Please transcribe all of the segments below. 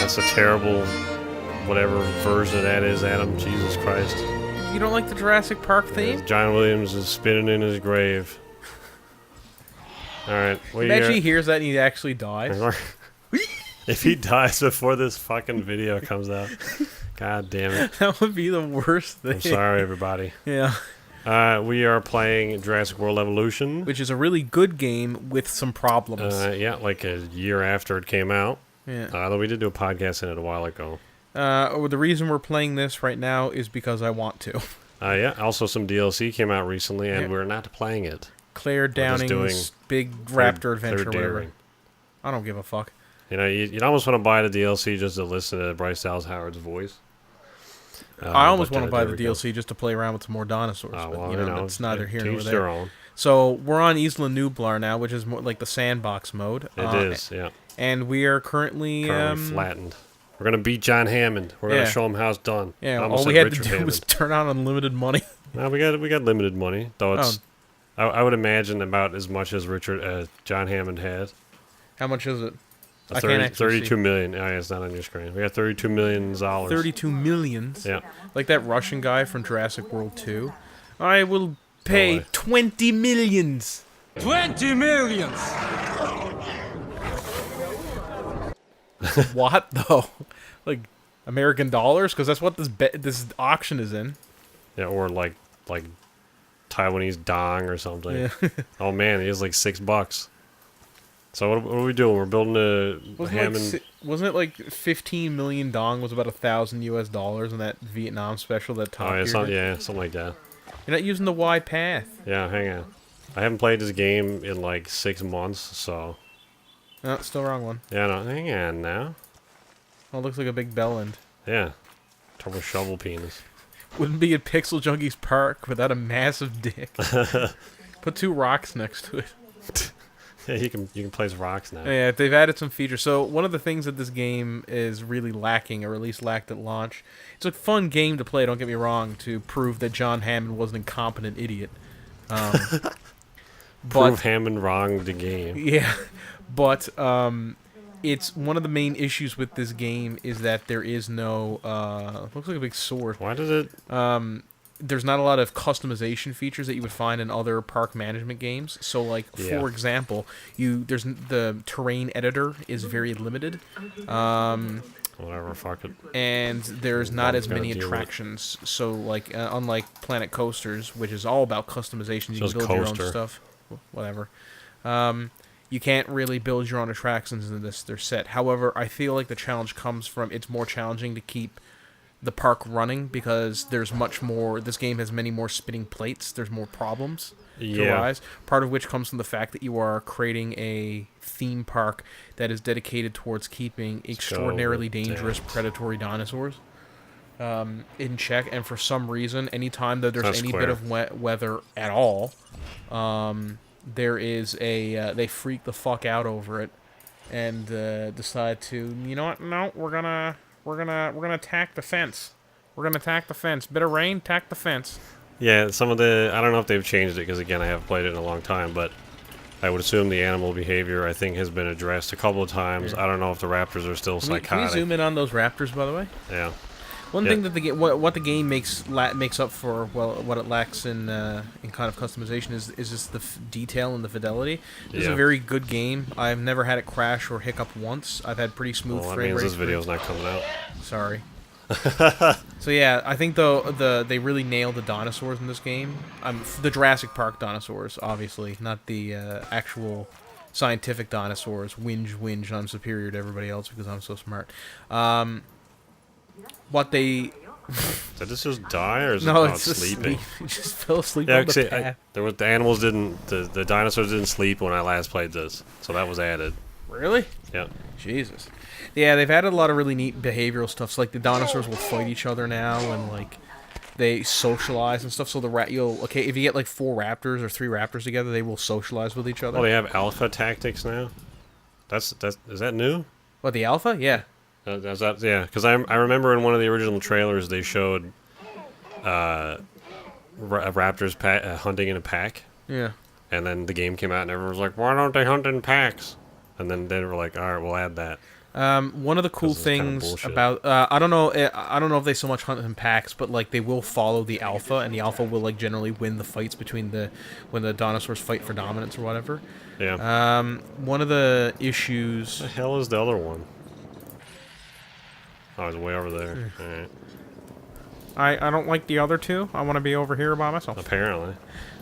That's a terrible, whatever version of that is, Adam. Jesus Christ. You don't like the Jurassic Park theme? John Williams is spinning in his grave. Alright, imagine he hears that and he actually dies. If he dies before this fucking video comes out. God damn it. That would be the worst thing. I'm sorry, everybody. Yeah. We are playing Jurassic World Evolution. Which is a really good game with some problems. Yeah, like a year after it came out. Yeah. Although we did do a podcast in it a while ago. The reason we're playing this right now is because I want to. Yeah, also some DLC came out recently, and we're not playing it. Claire Downing's big raptor adventure, whatever. I don't give a fuck. You know, you'd almost want to buy the DLC just to listen to Bryce Dallas Howard's voice. I almost want to buy the DLC just to play around with some more dinosaurs. Oh, but, well, you know, it's neither here nor there. Their own. So we're on Isla Nublar now, which is more like the sandbox mode. It is, yeah. And we are currently flattened. We're gonna beat John Hammond. We're gonna show him how it's done. Yeah, all we had to do was turn on unlimited money. No, we got limited money, though. It's I would imagine about as much as John Hammond had. How much is it? 32 million. Oh, yeah, it's not on your screen. We got $32 million. 32 millions? Yeah. Like that Russian guy from Jurassic World 2. I will pay 20 millions. 20 millions! What, though? Like, American dollars? Because that's what this auction is in. Yeah, or like Taiwanese dong or something. Yeah. Oh, man, he has like $6. So what are we doing? We're building a Hammond... Wasn't it like 15 million dong was about $1,000 in that Vietnam special that Top Gear did? Yeah, something like that. You're not using the Y path. Yeah, hang on. I haven't played this game in like 6 months, so... No, still wrong one. Yeah, no, hang on now. Oh, it looks like a big bell end. Yeah. Turbo shovel penis. Wouldn't be at Pixel Junkies Park without a massive dick. Put 2 rocks next to it. Yeah, you can place rocks now. Yeah, they've added some features. So one of the things that this game is really lacking, or at least lacked at launch, it's a fun game to play, don't get me wrong, to prove that John Hammond was an incompetent idiot. Prove Hammond wrong the game. Yeah, but it's one of the main issues with this game is that there is no, looks like a big sword. Why does it... There's not a lot of customization features that you would find in other park management games. So, like, for example, the terrain editor is very limited. Whatever, fuck it. And there's not as many attractions. So, like, unlike Planet Coasters, which is all about customization, you can build your own stuff. Whatever. You can't really build your own attractions in their set. However, I feel like the challenge comes from it's more challenging to keep the park running because there's much more. This game has many more spinning plates. There's more problems to arise. Part of which comes from the fact that you are creating a theme park that is dedicated towards keeping extraordinarily dangerous predatory dinosaurs in check. And for some reason, anytime that there's any bit of wet weather at all, there is a they freak the fuck out over it and decide to, you know what? No, we're gonna attack the fence. We're gonna attack the fence. Bit of rain, attack the fence. Yeah, some of the... I don't know if they've changed it, because again, I haven't played it in a long time, but I would assume the animal behavior, I think, has been addressed a couple of times. I don't know if the raptors are still psychotic. Can we zoom in on those raptors, by the way? Yeah. One thing that what the game makes up for, well, what it lacks in kind of customization is just the detail and the fidelity. This is a very good game. I've never had it crash or hiccup once. I've had pretty smooth frame rates. That means this video's not coming out. Sorry. So yeah, I think they really nailed the dinosaurs in this game. The Jurassic Park dinosaurs, obviously, not the actual scientific dinosaurs. Whinge, I'm superior to everybody else because I'm so smart. Did this just die, or is it it's sleeping? It just fell asleep on the path. The dinosaurs didn't sleep when I last played this, so that was added. Really? Yeah. Jesus. Yeah, they've added a lot of really neat behavioral stuff. So, like, the dinosaurs will fight each other now, and, like, they socialize and stuff. So if you get, like, 4 raptors or 3 raptors together, they will socialize with each other. Oh, they have alpha tactics now? Is that new? What, the alpha? Yeah. Yeah, because I remember in one of the original trailers they showed raptors hunting in a pack. Yeah. And then the game came out and everyone was like, why don't they hunt in packs? And then they were like, all right, we'll add that. One of the cool things about I don't know if they so much hunt in packs, but like they will follow the alpha, and the alpha will like generally win the fights between when the dinosaurs fight for dominance or whatever. Yeah. One of the issues. What the hell is the other one? Oh, it's way over there. Alright. I don't like the other two. I want to be over here by myself. Apparently.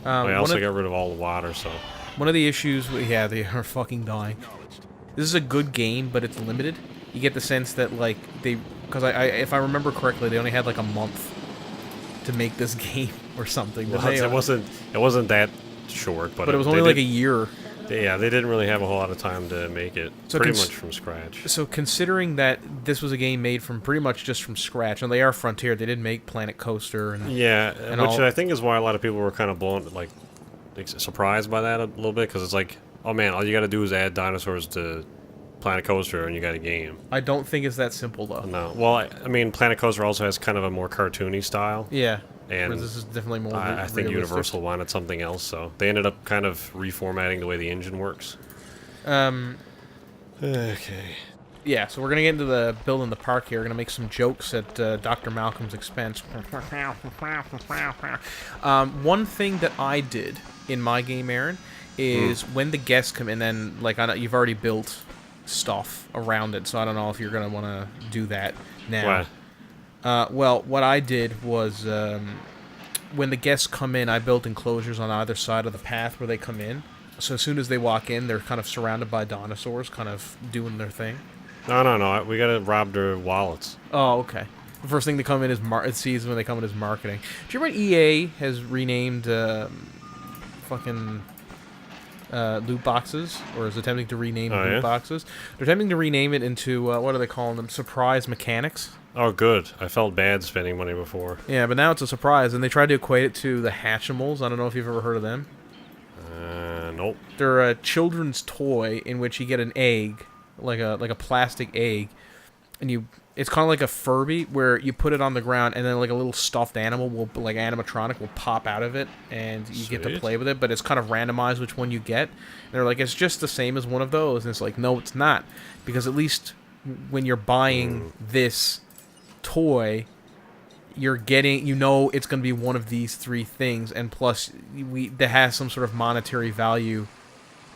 I also got rid of all the water, so. One of the issues, yeah, they are fucking dying. This is a good game, but it's limited. You get the sense that, like, because if I remember correctly, they only had, like, a month to make this game or something. Well, it wasn't that short, but it was only, like, a year. Yeah, they didn't really have a whole lot of time to make it pretty much from scratch. So considering that this was a game made from pretty much just from scratch, and they are Frontier, they did make Planet Coaster. And which I think is why a lot of people were kind of blown, like surprised by that a little bit, because it's like, oh man, all you got to do is add dinosaurs to Planet Coaster and you got a game. I don't think it's that simple, though. No. Well, I mean, Planet Coaster also has kind of a more cartoony style. Yeah. And this is definitely more I think Universal wanted something else, so they ended up kind of reformatting the way the engine works. Okay. Yeah, so we're going to get into the building the park here. We're going to make some jokes at Dr. Malcolm's expense. One thing that I did in my game, Aaron, is when the guests come in, then, like, you've already built stuff around it, so I don't know if you're going to want to do that now. Why? Well, what I did was, when the guests come in, I built enclosures on either side of the path where they come in. So as soon as they walk in, they're kind of surrounded by dinosaurs, kind of doing their thing. No. We gotta rob their wallets. Oh, okay. The first thing they come in is it sees when they come in is marketing. Do you remember EA has renamed fucking loot boxes, or is attempting to rename loot boxes? They're attempting to rename it into what are they calling them? Surprise mechanics. Oh, good. I felt bad spending money before. Yeah, but now it's a surprise, and they tried to equate it to the Hatchimals. I don't know if you've ever heard of them. Nope. They're a children's toy in which you get an egg, like a plastic egg, and it's kind of like a Furby where you put it on the ground, and then like a little stuffed animal like animatronic will pop out of it, and you get to play with it. But it's kind of randomized which one you get. And they're like, it's just the same as one of those, and it's like, no, it's not, because at least when you're buying this toy, you're getting, it's going to be one of these three things, and plus that has some sort of monetary value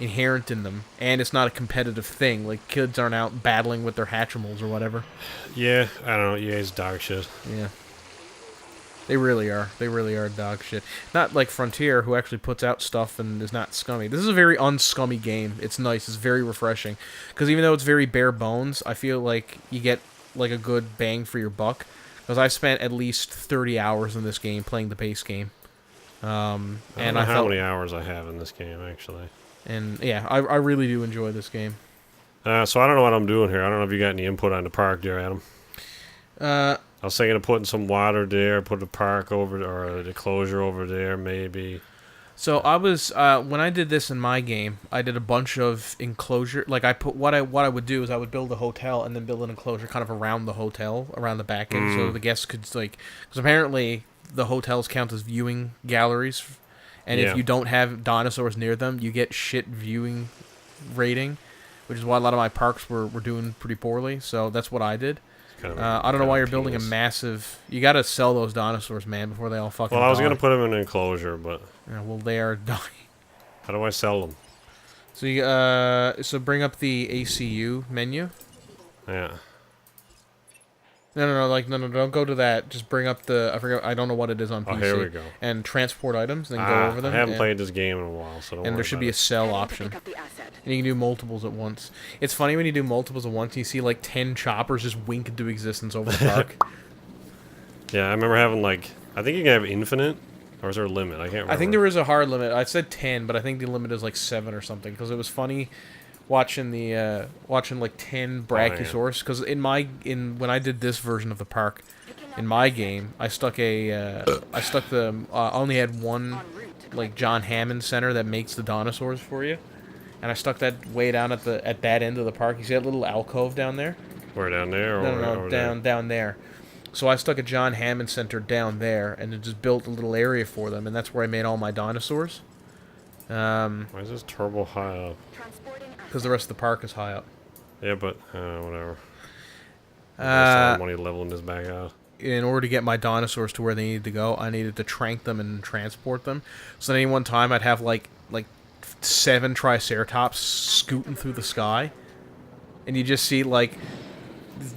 inherent in them, and it's not a competitive thing. Like, kids aren't out battling with their Hatchimals or whatever. Yeah, I don't know. EA's dog shit. Yeah. They really are. They really are dog shit. Not like Frontier, who actually puts out stuff and is not scummy. This is a very unscummy game. It's nice. It's very refreshing. Because even though it's very bare bones, I feel like you get like a good bang for your buck. Because I spent at least 30 hours in this game playing the base game. I don't know how many hours I have in this game, actually. And yeah, I really do enjoy this game. So I don't know what I'm doing here. I don't know if you got any input on the park there, Adam. I was thinking of putting some water there, put the park over, or the closure over there, maybe. So I was when I did this in my game, I did a bunch of enclosure. Like I put what I would do is I would build a hotel and then build an enclosure kind of around the hotel, around the back end, so the guests could because apparently the hotels count as viewing galleries, and if you don't have dinosaurs near them, you get shit viewing rating, which is why a lot of my parks were doing pretty poorly. So that's what I did. I don't know why you're building a massive. You got to sell those dinosaurs, man, before they all fucking. Well, I was gonna put them in an enclosure, but. Yeah, well, they are dying. How do I sell them? So you so bring up the ACU menu. Yeah. No, don't go to that. Just bring up the. I forget. I don't know what it is on PC. Oh, here we go. And transport items, then go over them. I haven't played this game in a while, so don't worry. And there should be a sell option. And you can do multiples at once. It's funny when you do multiples at once, you see like 10 choppers just wink into existence over the park. Yeah, I remember having like. I think you can have infinite, or is there a limit? I can't remember. I think there is a hard limit. I said 10, but I think the limit is like 7 or something. Because it was funny watching like 10 Brachiosaurus. Because when I did this version of the park, in my game, I only had one like John Hammond center that makes the dinosaurs for you, and I stuck that way down at that end of the park. You see that little alcove down there? Where, down there? Or no, down there. So I stuck a John Hammond center down there, and it just built a little area for them, and that's where I made all my dinosaurs. Why is this turbo high up? Because the rest of the park is high up. Yeah, but whatever. I money leveling this back out. In order to get my dinosaurs to where they needed to go, I needed to trank them and transport them. So at any one time, I'd have like 7 Triceratops scooting through the sky, and you just see like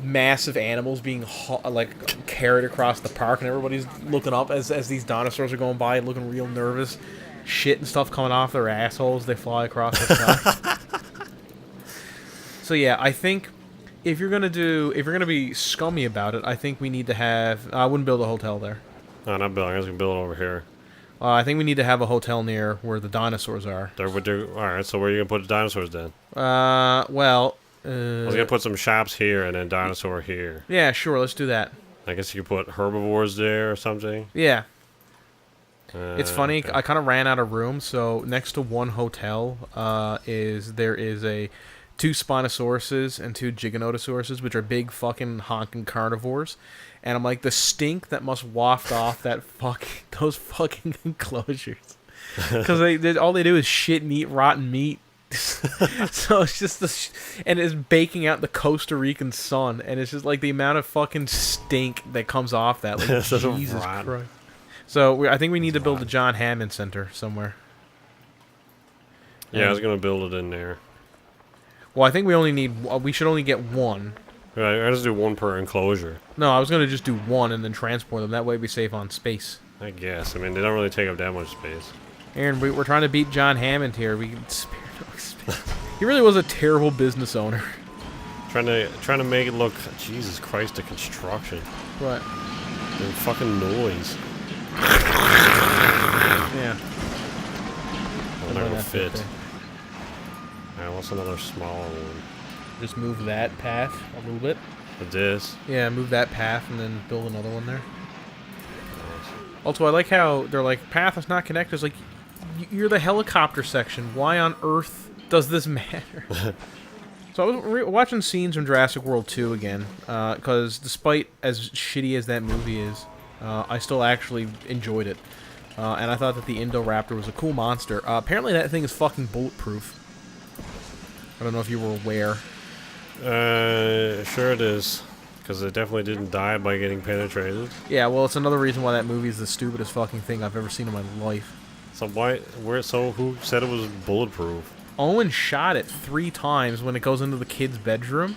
massive animals being like carried across the park, and everybody's looking up as these dinosaurs are going by, looking real nervous. Shit and stuff coming off their assholes. They fly across the sky. So yeah, I think if you're gonna be scummy about it, I think we need to have. I wouldn't build a hotel there. No, not building. I was gonna build it over here. I think we need to have a hotel near where the dinosaurs are. All right, so where are you gonna put the dinosaurs then? Well. I was gonna put some shops here and then dinosaur here. Yeah, sure. Let's do that. I guess you could put herbivores there or something. Yeah. It's funny. Okay. I kind of ran out of room, so next to one hotel, there is 2 Spinosauruses and 2 Giganotosauruses, which are big fucking honking carnivores. And I'm like, the stink that must waft off those fucking enclosures, because all they do is shit and eat rotten meat. So it's just and it's baking out the Costa Rican sun, and it's just like the amount of fucking stink that comes off that. Like, Jesus Christ. So I think we need to build a John Hammond Center somewhere. Yeah, I was gonna build it in there. Well, I think we should only get 1. Right, I just do 1 per enclosure. No, I was gonna just do 1 and then transport them. That way we save on space. I guess. I mean, they don't really take up that much space. Aaron, we're trying to beat John Hammond here. We can spare no space. He really was a terrible business owner. Trying to make it look. Jesus Christ, the construction. What? The fucking noise. Yeah. It'll never fit. Alright, what's another smaller one? Just move that path a little bit. This? Yeah, move that path and then build another one there. Also, I like how they're like, path is not connected. It's like, you're the helicopter section. Why on earth does this matter? So I was watching scenes from Jurassic World 2 again, because despite as shitty as that movie is, I still actually enjoyed it. And I thought that the Indoraptor was a cool monster. Apparently that thing is fucking bulletproof. I don't know if you were aware. Sure it is. Because it definitely didn't die by getting penetrated. Yeah, well, it's another reason why that movie is the stupidest fucking thing I've ever seen in my life. So who said it was bulletproof? Owen shot it 3 times when it goes into the kid's bedroom,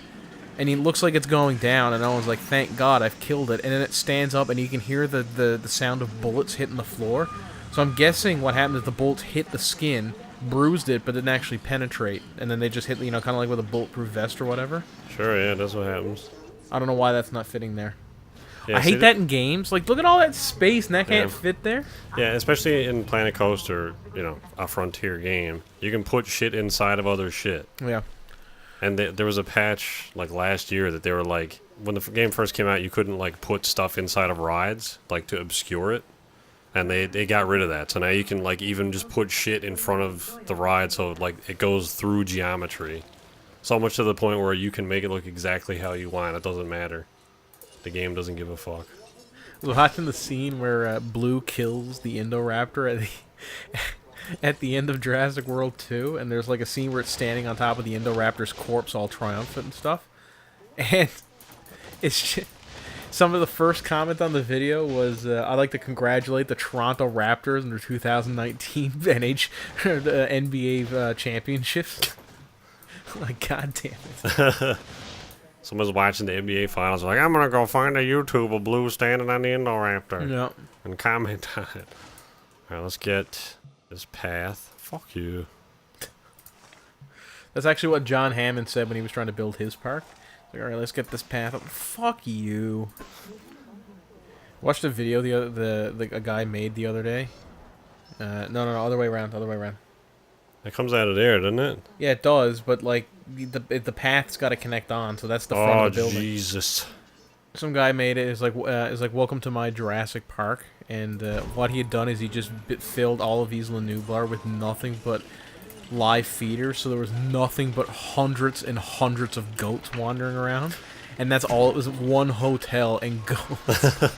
and he looks like it's going down, and Owen's like, thank God I've killed it, and then it stands up, and you can hear the sound of bullets hitting the floor. So I'm guessing what happened is the bullets hit the skin, bruised it, but didn't actually penetrate, and then they just hit, kind of like with a bulletproof vest or whatever. Sure, yeah, that's what happens. I don't know why that's not fitting there. Yeah, I hate that in games. Like, look at all that space, and that can't fit there. Yeah, especially in Planet Coaster, a Frontier game. You can put shit inside of other shit. Yeah. And there was a patch, like, last year that they were, like... When the game first came out, you couldn't, like, put stuff inside of rides, like, to obscure it. And they got rid of that. So now you can, like, even just put shit in front of the ride so, like, it goes through geometry. So much to the point where you can make it look exactly how you want. It doesn't matter. The game doesn't give a fuck. I was watching the scene where Blue kills the Indoraptor at the end of Jurassic World 2, and there's like a scene where it's standing on top of the Indoraptor's corpse all triumphant and stuff. And it's just, some of the first comment on the video was, I'd like to congratulate the Toronto Raptors in their 2019 NBA championships. Like, God damn it. Someone's watching the NBA finals, like, I'm gonna go find a YouTube of Blue standing on the Indoraptor. No. And comment on it. Alright, let's get this path. Fuck you. That's actually what John Hammond said when he was trying to build his park. Like, alright, let's get this path up. Fuck you. Watched a video a guy made the other day. No, other way around. It comes out of there, doesn't it? Yeah, it does, but like the path's got to connect on, so that's the front of the building. Oh Jesus! Some guy made it. It's like welcome to my Jurassic Park, and what he had done is he just filled all of Isla Nublar with nothing but live feeders, so there was nothing but hundreds and hundreds of goats wandering around, and that's all. It was one hotel and goats.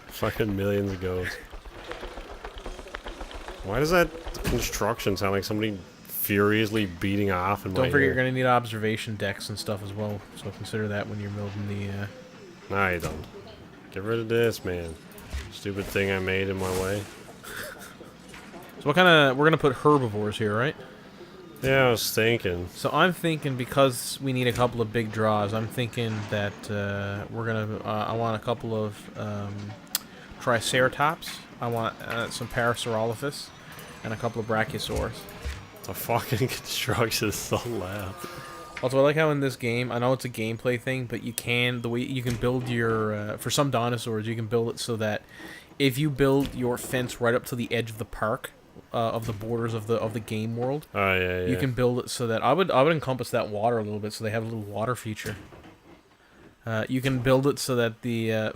Fucking millions of goats. Why does that construction sound like somebody furiously beating off in my Don't forget ear. you're going to need observation decks and stuff as well, so consider that when you're building the... Nah, you don't. Get rid of this, man. Stupid thing I made in my way. So what kind of... We're going to put herbivores here, right? Yeah, I was thinking. So I'm thinking, because we need a couple of big draws, I'm thinking that we're going to... I want a couple of Triceratops. I want some Parasaurolophus. And a couple of Brachiosaurs. The fucking construction is so loud. Also, I like how in this game, I know it's a gameplay thing, but you can, the way you can build your, for some dinosaurs, you can build it so that if you build your fence right up to the edge of the park, of the borders of the game world, you can build it so that, I would encompass that water a little bit, so they have a little water feature. You can build it so that the,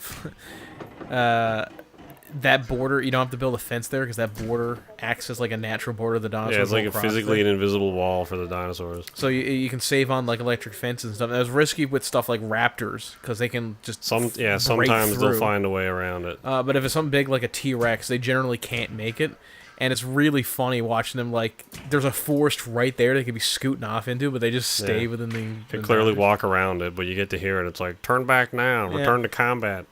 that border, you don't have to build a fence there because that border acts as like a natural border of the dinosaurs. Yeah, it's like physically an invisible wall for the dinosaurs. So you can save on like electric fences and stuff. And it's risky with stuff like raptors because they can just sometimes they'll find a way around it. But if it's something big like a T-Rex, they generally can't make it. And it's really funny watching them, like, there's a forest right there they could be scooting off into, but they just stay within the... You can clearly walk around it, but you get to hear it. It's like, turn back now, return to combat.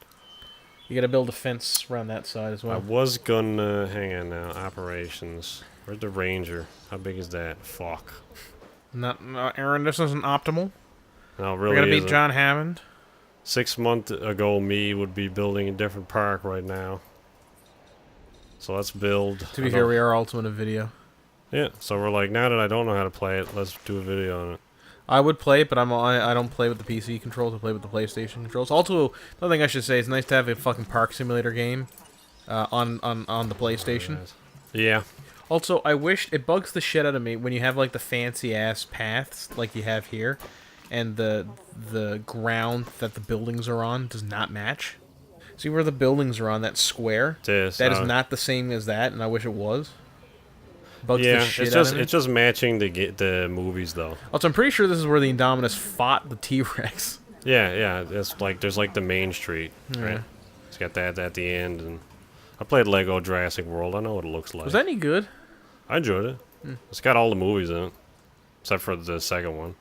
You gotta build a fence around that side as well. I was gonna... Hang on now. Operations. Where's the ranger? How big is that? Fuck. No, Aaron, this isn't optimal. No, really We're gonna beat isn't. John Hammond. 6 months ago, me would be building a different park right now. So let's build... To be fair, we are also in a video. Yeah, so we're like, now that I don't know how to play it, let's do a video on it. I would play it, but I don't play with the PC controls. I play with the PlayStation controls. Also, another thing I should say, it's nice to have a fucking park simulator game on the PlayStation. Yeah. Also, I wish... It bugs the shit out of me when you have, like, the fancy-ass paths like you have here, and the ground that the buildings are on does not match. See where the buildings are on, that square? That is not the same as that, and I wish it was. Bugs the shit it's out just of me. it's just matching the movies though. Also, I'm pretty sure this is where the Indominus fought the T-Rex. Yeah, it's like there's like the main street, right? It's got that at the end, and I played Lego Jurassic World. I know what it looks like. Was that any good? I enjoyed it. It's got all the movies in it, except for the second one,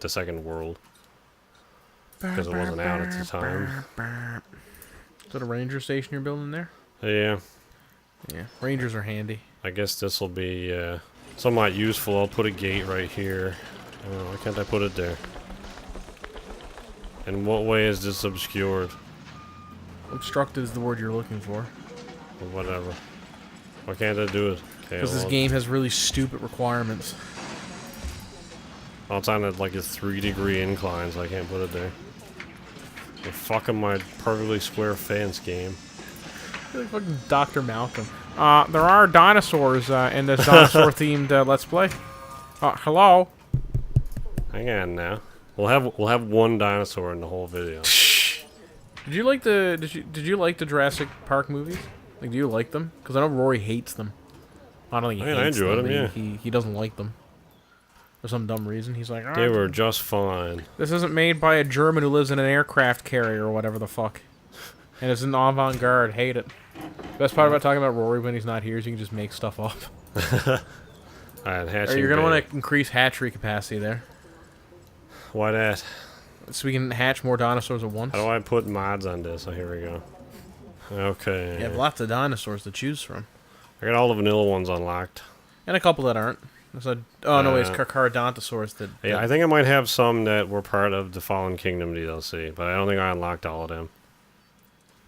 the second world, because it wasn't out at the time. Is that a ranger station you're building there? Yeah. Yeah, rangers are handy. I guess this will be somewhat useful. I'll put a gate right here. Why can't I put it there? In what way is this obscured? Obstructed is the word you're looking for. Or whatever. Why can't I do it? Because this game has really stupid requirements. Well, it's on like a 3-degree incline, so I can't put it there. You're fucking my perfectly square fence game. You're like fucking Dr. Malcolm. There are dinosaurs in this dinosaur-themed Let's Play. Hello? Hang on now. We'll have one dinosaur in the whole video. Did you like the Jurassic Park movies? Like, do you like them? Because I know Rory hates them. I don't think he hates I enjoyed them, yeah. He doesn't like them. For some dumb reason. He's like, They were just fine. This isn't made by a German who lives in an aircraft carrier or whatever the fuck. And it's an avant-garde. Hate it. Best part about talking about Rory when he's not here is you can just make stuff up. Alright, hatching. You're going to want to increase hatchery capacity there. Why that? So we can hatch more dinosaurs at once. How do I put mods on this? Oh, here we go. Okay. You have lots of dinosaurs to choose from. I got all the vanilla ones unlocked. And a couple that aren't. No, it's Carcharodontosaurus that... Yeah, I think I might have some that were part of the Fallen Kingdom DLC, but I don't think I unlocked all of them.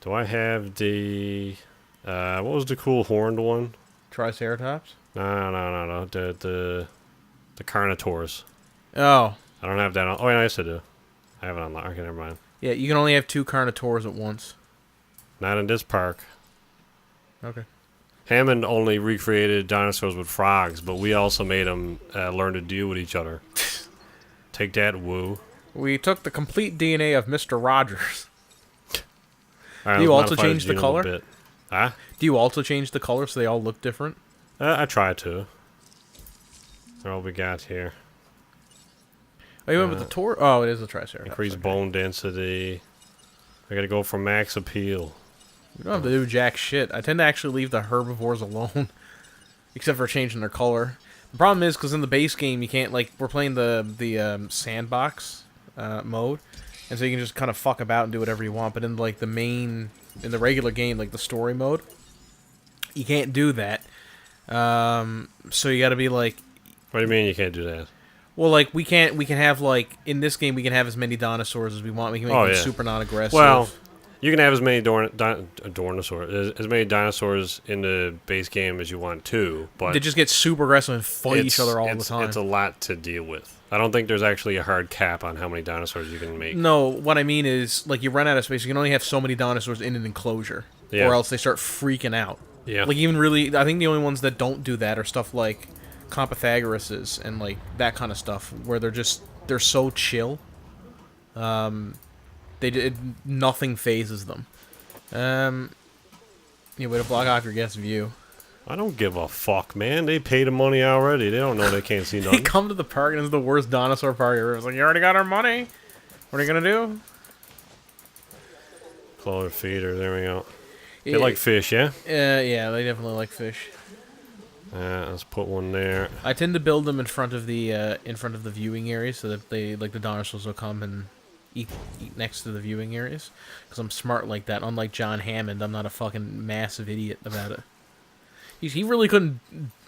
Do I have the... what was the cool horned one? Triceratops? No. The Carnotaurs. Oh. I don't have that on... Oh, yeah, yes I do. I have it unlocked. Okay, never mind. Yeah, you can only have 2 Carnotaurs at once. Not in this park. Okay. Hammond only recreated dinosaurs with frogs, but we also made them learn to deal with each other. Take that, woo. We took the complete DNA of Mr. Rogers. Right, do you also change the color? Huh? Do you also change the color so they all look different? I try to. That's all we got here. Oh, you went with the Tor? Oh, it is a Triceratops. Increase bone density. I gotta go for max appeal. You don't have to do jack shit. I tend to actually leave the herbivores alone. Except for changing their color. The problem is because in the base game you can't like we're playing the sandbox mode, and so you can just kind of fuck about and do whatever you want. But in like in the regular game, like the story mode, you can't do that. So you got to be like. What do you mean you can't do that? Well, like we can have like in this game we can have as many dinosaurs as we want. We can make them super non-aggressive. Well, you can have as many as many dinosaurs in the base game as you want too, but they just get super aggressive and fight each other all the time. It's a lot to deal with. I don't think there's actually a hard cap on how many dinosaurs you can make. No, what I mean is like you run out of space. You can only have so many dinosaurs in an enclosure, or else they start freaking out. Yeah. Like even really, I think the only ones that don't do that are stuff like Compythagoras and like that kind of stuff, where they're so chill. Nothing phases them. Way to block off your guest view. I don't give a fuck, man. They pay the money already. They don't know they can't see nothing. They come to the park and it's the worst dinosaur park ever. It's like, you already got our money. What are you gonna do? Clover feeder. There we go. They like fish, yeah? Yeah, they definitely like fish. Let's put one there. I tend to build them in front of the viewing areas so that the dinosaurs will come and eat next to the viewing areas. Because I'm smart like that. Unlike John Hammond, I'm not a fucking massive idiot about it. He really couldn't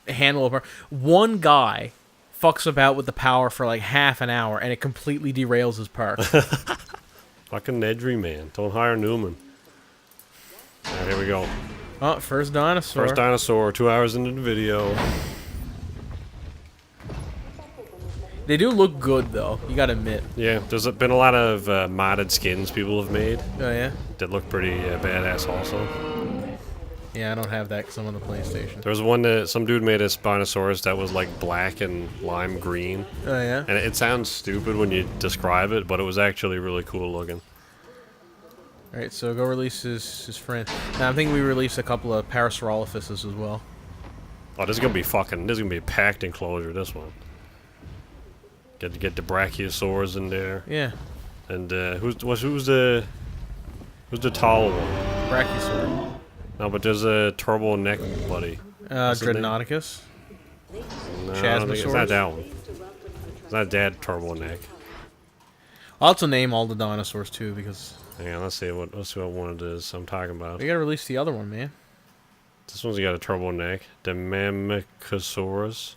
handle it. One guy fucks about with the power for like half an hour and it completely derails his park. Fucking Nedry, man. Don't hire Newman. Alright, here we go. Oh, first dinosaur. First dinosaur, 2 hours into the video. They do look good, though. You gotta admit. Yeah, there's been a lot of modded skins people have made. Oh, yeah? That look pretty badass also. Yeah, I don't have that because I'm on the PlayStation. There was one that some dude made a Spinosaurus that was like black and lime green. Oh, yeah? And it sounds stupid when you describe it, but it was actually really cool looking. Alright, so go release his friend. Now, I'm thinking we release a couple of Parasaurolophuses as well. Oh, this is gonna be a packed enclosure, this one. Get the Brachiosaurs in there. Yeah. And who's the tall one? Brachiosaur. No, but there's a turbo neck buddy. Dreadnoughticus. No, I don't think it's not that one. It's not that turbo neck. I'll also name all the dinosaurs too because. Hang on, let's see what one it is I'm talking about. We gotta release the other one, man. This one's got a turbo neck. The Mammacosaurus.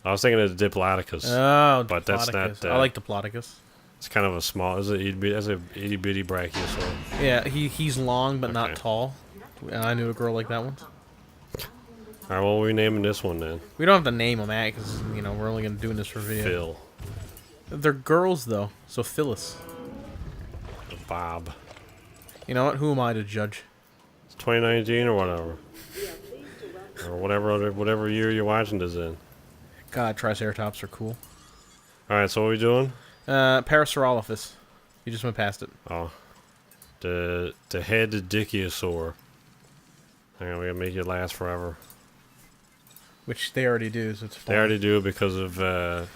I was thinking of the Diplodocus. Oh, but that's not. I like Diplodocus. It's kind of a small. That's a itty bitty brachiosaur. Yeah, he's long but not tall. And I knew a girl like that once. All right, well, we're naming this one then. We don't have to name them that because we're only gonna doing this for video. Phil. They're girls though, so Phyllis. Bob. You know what? Who am I to judge? It's 2019 or whatever. Or whatever year you're watching this in. God, Triceratops are cool. Alright, so what are we doing? Parasaurolophus. You just went past it. Oh. The head Dicchiosaur. Hang on, we gotta make it last forever. Which they already do, so it's fine. They already do because of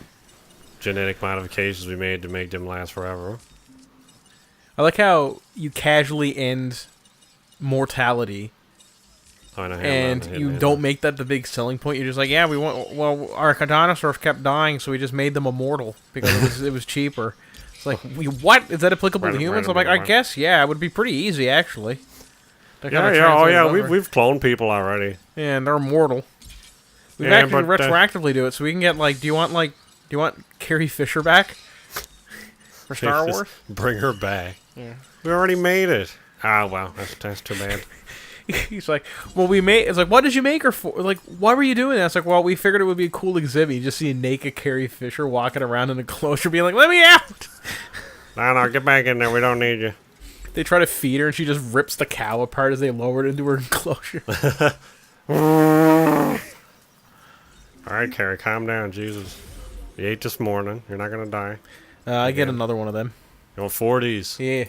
genetic modifications we made to make them last forever. I like how you casually end mortality, and you don't make that the big selling point. You're just like, yeah, our dinosaurs kept dying, so we just made them immortal because it was cheaper. It's like, what? Is that applicable to humans? I'm like, I guess, yeah, it would be pretty easy, actually. We've cloned people already. Yeah, and they're immortal. We've actually retroactively do it, so we can get, do you want Carrie Fisher back? For Star Wars? Bring her back. Yeah. We already made it. Ah, well, that's too bad. He's like, well, it's like, what did you make her for? Like, why were you doing that? It's like, well, we figured it would be a cool exhibit. You just see a naked Carrie Fisher walking around in a enclosure being like, let me out! No, get back in there. We don't need you. They try to feed her and she just rips the cow apart as they lower it into her enclosure. Alright, Carrie, calm down, Jesus. You ate this morning. You're not going to die. I get another one of them. You want 40s? Yeah.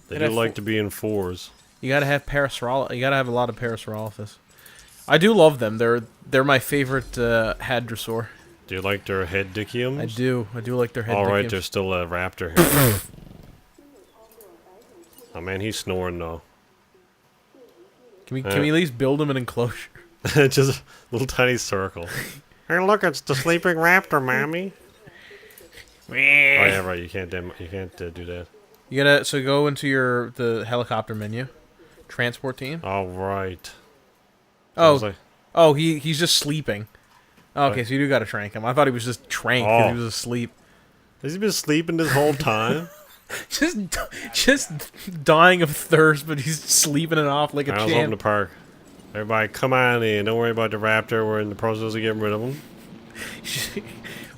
They do like to be in 4s. You gotta have You gotta have a lot of Parasaurolophus. I do love them. They're my favorite hadrosaur. Do you like their head dickiums? I do. I do like their head. Alright, there's still a raptor here. Oh man, he's snoring though. Can we at least build him an enclosure? Just a little tiny circle. Hey, look, it's the sleeping raptor, mommy. Oh yeah, right. You can't do that. You gotta go into the helicopter menu, transport team. All right. He's just sleeping. Okay, so you do gotta trank him. I thought he was just tranked because he was asleep. Has he been sleeping this whole time? just dying of thirst, but he's sleeping it off like a champ. I was open the park. Everybody, come on in. Don't worry about the raptor. We're in the process of getting rid of him.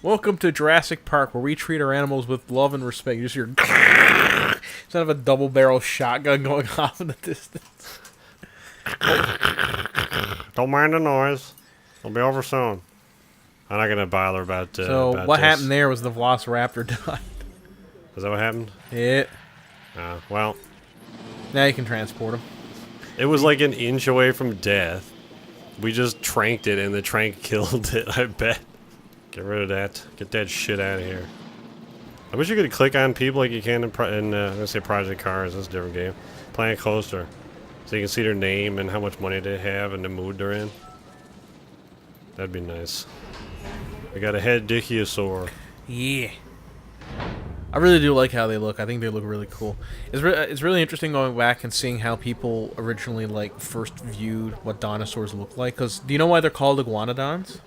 Welcome to Jurassic Park, where we treat our animals with love and respect. You just hear instead of a double-barrel shotgun going off in the distance. Don't mind the noise. It'll be over soon. I'm not gonna bother about. So what happened there was the Velociraptor died. Is that what happened? Yeah. Well. Now you can transport him. It was like an inch away from death. We just tranked it, and the trank killed it. I bet. Get rid of that. Get that shit out of here. I wish you could click on people like you can in let's say Project Cars. That's a different game. Planet Coaster, so you can see their name and how much money they have and the mood they're in. That'd be nice. We got a head Dicchiosaur. Yeah. I really do like how they look. I think they look really cool. It's really interesting going back and seeing how people originally like first viewed what dinosaurs look like. Cause do you know why they're called iguanodons?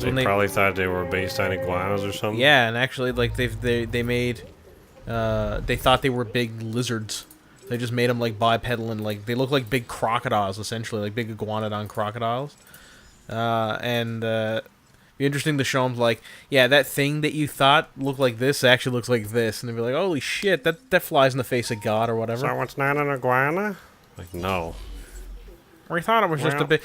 They probably thought they were based on iguanas or something. Yeah, and actually, like they thought they were big lizards. They just made them like bipedal and like they look like big crocodiles essentially, like big iguanodon crocodiles. Be interesting to show them like, yeah, that thing that you thought looked like this actually looks like this, and they'd be like, holy shit, that flies in the face of God or whatever. So it's not an iguana? Like, no. We thought it was just a bit.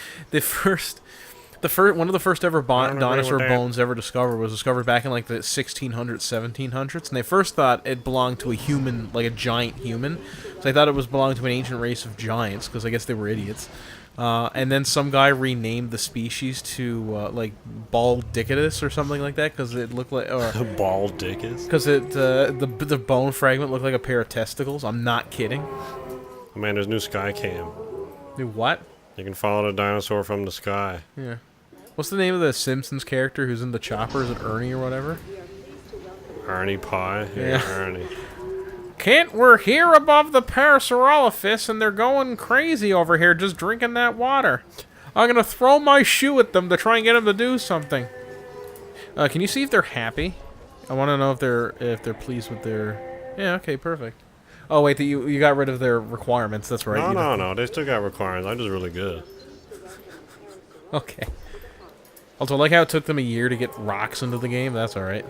One of the first ever dinosaur bones ever discovered was discovered back in like the 1600s, 1700s, and they first thought it belonged to a human, like a giant human. So they thought it belonged to an ancient race of giants, because I guess they were idiots. And then some guy renamed the species to like Baldicus or something like that, because it looked like Baldicus. Because the bone fragment looked like a pair of testicles. I'm not kidding. Oh, man, there's new sky cam. New what? You can follow the dinosaur from the sky. Yeah. What's the name of the Simpsons character who's in the chopper? Is it Ernie or whatever? Ernie Pie? Yeah, Ernie. Kent, we're here above the Parasaurolophus, and they're going crazy over here just drinking that water. I'm going to throw my shoe at them to try and get them to do something. Can you see if they're happy? I want to know if they're pleased with their... Yeah, okay, perfect. Oh, wait, you got rid of their requirements. That's right. No. They still got requirements. I'm just really good. Okay. Also, I like how it took them a year to get rocks into the game. That's alright.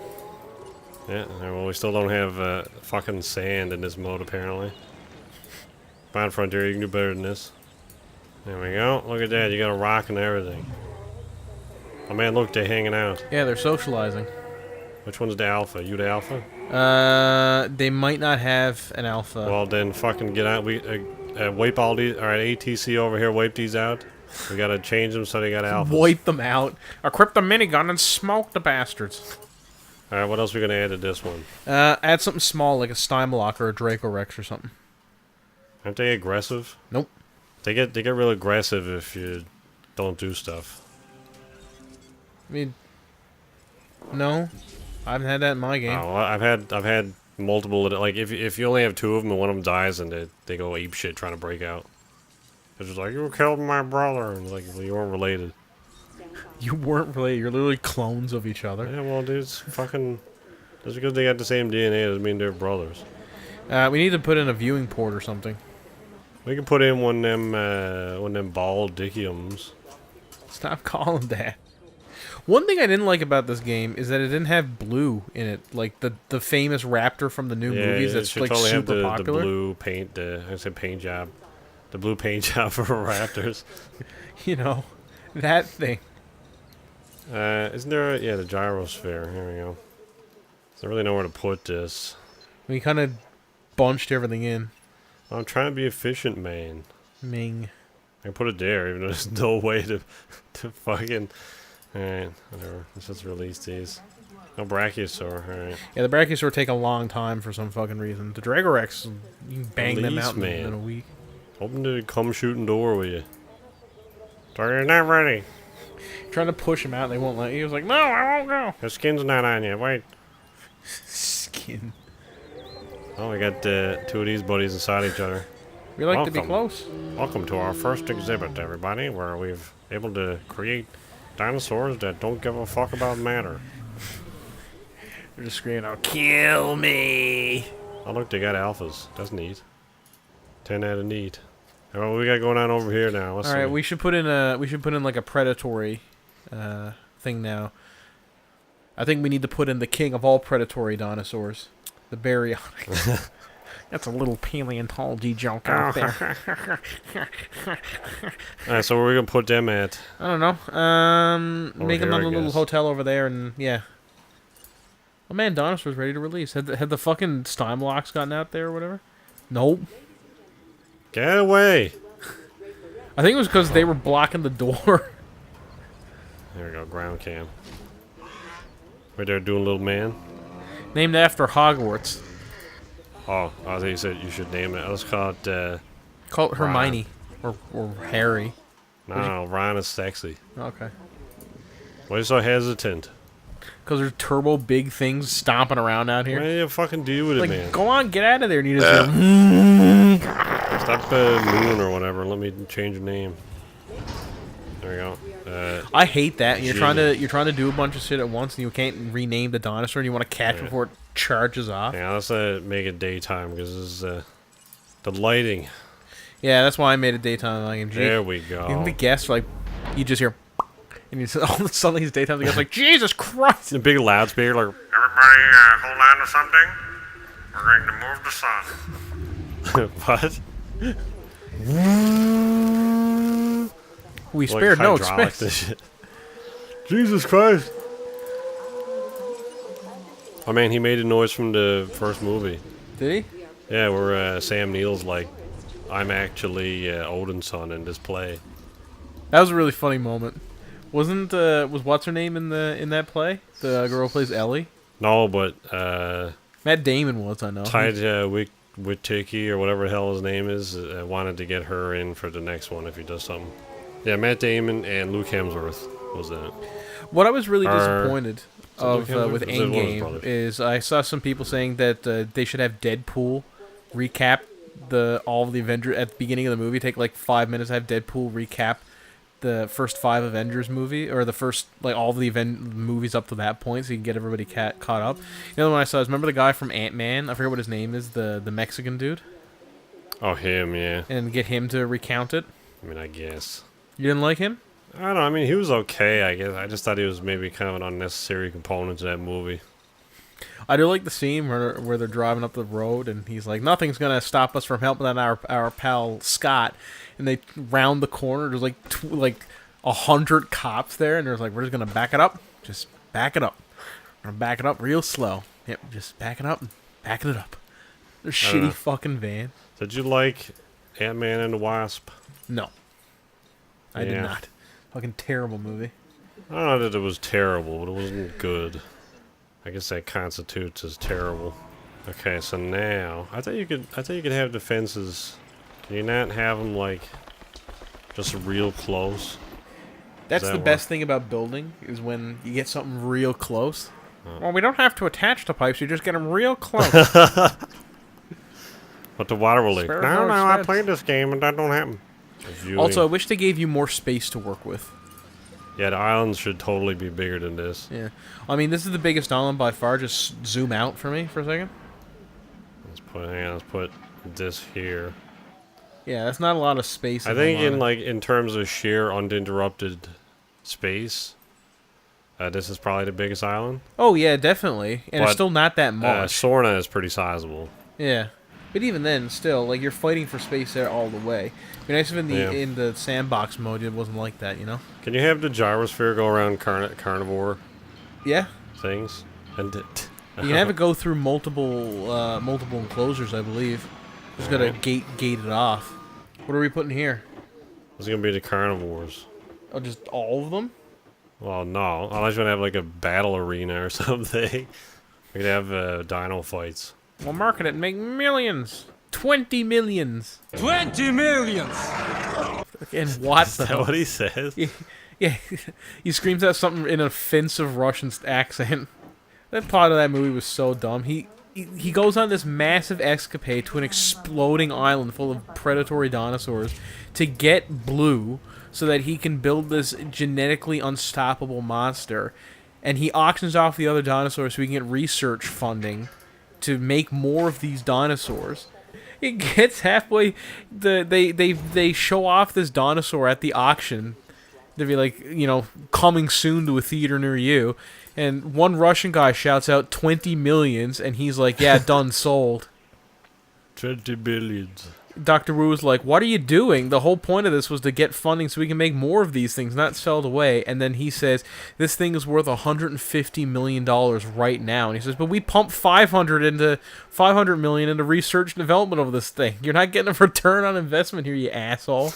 Yeah, well, we still don't have fucking sand in this mode, apparently. Fine, Frontier, you can do better than this. There we go. Look at that. You got a rock and everything. Oh, man, look, they're hanging out. Yeah, they're socializing. Which one's the alpha? You the alpha? They might not have an alpha. Well, then fucking get out. We wipe all these. All right, ATC over here, wipe these out. We gotta change them so they got alphas. Wipe them out. Equip the minigun and smoke the bastards. All right, what else are we gonna add to this one? Add something small like a Stymalock or a Dracorex or something. Aren't they aggressive? Nope. They get real aggressive if you don't do stuff. I mean, no, I haven't had that in my game. Oh, well, I've had multiple. Like if you only have two of them and one of them dies, and they go ape shit trying to break out. It's just like, you killed my brother, and like, well, you weren't related. You weren't related. You're literally clones of each other. Yeah, well, dude, it's fucking. Just because they got the same DNA doesn't mean they're brothers. We need to put in a viewing port or something. We can put in one of them bald dickiums. Stop calling that. One thing I didn't like about this game is that it didn't have blue in it, like the famous raptor from the new movies. That's like totally super have popular. The blue paint. I said paint job. The blue paint job for raptors. You know, that thing. Isn't there? The gyrosphere. Here we go. I don't really know where to put this. We kind of bunched everything in. I'm trying to be efficient, man. Ming. I can put it there, even though there's no way to fucking. Alright, whatever. Let's just release these. No Brachiosaur, alright. Yeah, the Brachiosaur take a long time for some fucking reason. The Dragorex, you can bang them out in a week. Open the come shooting door with you. So you're not ready. Trying to push him out, and they won't let you. He was like, no, I won't go. The skin's not on you. Wait. Skin. Oh, we got two of these buddies inside each other. We like to be close. Welcome to our first exhibit, everybody, where we've able to create dinosaurs that don't give a fuck about matter. They're just screaming out, kill me! Oh look, they got alphas. That's neat. 10 out of neat. Oh, what we got going on over here now? All right, we should put in like a predatory thing now. I think we need to put in the king of all predatory dinosaurs, the baryonyx. That's a little paleontology joke out there. Alright, so where are we gonna put them at? I don't know. Make another little hotel over there, and yeah. Oh man, Dinosaur's ready to release. Had the fucking Stein blocks gotten out there or whatever? Nope. Get away! I think it was because they were blocking the door. There we go, ground cam. Right there, doing little man. Named after Hogwarts. Oh, I think you said you should name it. Let's call it, Call it Hermione. Or Harry. No, Ron is sexy. Okay. Why are you so hesitant? Because there's turbo big things stomping around out here. Why do you fucking deal with it, man? Go on, get out of there. And you just Stop Moon or whatever. Let me change your name. There we go. I hate that. You're trying to do a bunch of shit at once, and you can't rename the dinosaur. And you want to catch it before it charges off. Yeah, let's make it daytime because this is the lighting. Yeah, that's why I made it daytime. Like, there we go. Even the guests, like, you just hear, and you all of a sudden he's daytime. The guests like, Jesus Christ! The big loudspeaker, like, everybody, hold on to something. We're going to move the sun. What? We spared no expense. Jesus Christ! Oh man, he made a noise from the first movie. Did he? Yeah, where Sam Neill's like, I'm actually Odin's son in this play. That was a really funny moment. Was what's her name in that play? The girl who plays Ellie? No, but Matt Damon was, I know. Taika Waititi or whatever the hell his name is wanted to get her in for the next one if he does something. Yeah, Matt Damon and Luke Hemsworth was in it. What I was really disappointed with Endgame is I saw some people saying that they should have Deadpool recap all of the Avengers at the beginning of the movie. Take like 5 minutes to have Deadpool recap the first 5 Avengers movie, or the first, like, all of the movies up to that point, so you can get everybody caught up. The other one I saw is, remember the guy from Ant-Man? I forget what his name is, the Mexican dude? Oh, him, yeah. And get him to recount it? I mean, I guess. You didn't like him? I don't know, I mean, he was okay, I guess. I just thought he was maybe kind of an unnecessary component to that movie. I do like the scene where they're driving up the road, and he's like, nothing's going to stop us from helping out our pal Scott. And they round the corner. There's like 100 cops there, and there's like, we're just gonna back it up. Just back it up. We're gonna back it up real slow. Yep, just back it up and backing it up. There's shitty fucking van. Did you like Ant-Man and the Wasp? No, I did not. Fucking terrible movie. I don't know that it was terrible, but it wasn't good. I guess that constitutes as terrible. Okay, so now I thought you could have the fences. Can you not have them, like, just real close? That's the best thing about building, is when you get something real close. Well, we don't have to attach the pipes, you just get them real close. But the water will leak. No, I played this game and that don't happen. Also, I wish they gave you more space to work with. Yeah, the islands should totally be bigger than this. Yeah. I mean, this is the biggest island by far. Just zoom out for me for a second. Let's put this here. Yeah, that's not a lot of space. I think in terms of sheer uninterrupted space, this is probably the biggest island. Oh yeah, definitely, and it's still not that much. Sorna is pretty sizable. Yeah, but even then, still, like, you're fighting for space there all the way. It'd be nice if in the sandbox mode it wasn't like that, you know. Can you have the gyrosphere go around carnivore? Yeah. Things and. You can have it go through multiple enclosures, I believe. Just gotta gate it off. What are we putting here? It's gonna be the carnivores. Oh, just all of them? Well, no. Unless you want to have like a battle arena or something. We could have dino fights. We'll market it and make millions. 20 millions. 20 millions! And what Is that what he says? Yeah, he screams out something in an offensive Russian accent. That part of that movie was so dumb. He goes on this massive escapade to an exploding island full of predatory dinosaurs to get Blue so that he can build this genetically unstoppable monster. And he auctions off the other dinosaurs so he can get research funding to make more of these dinosaurs. It gets halfway, they show off this dinosaur at the auction to be like, you know, coming soon to a theater near you. And one Russian guy shouts out 20 millions, and he's like, yeah, done, sold. 20 billions. Dr. Wu was like, what are you doing? The whole point of this was to get funding so we can make more of these things, not sell it away. And then he says, this thing is worth $150 million right now. And he says, but we pumped $500 million into research and development of this thing. You're not getting a return on investment here, you asshole.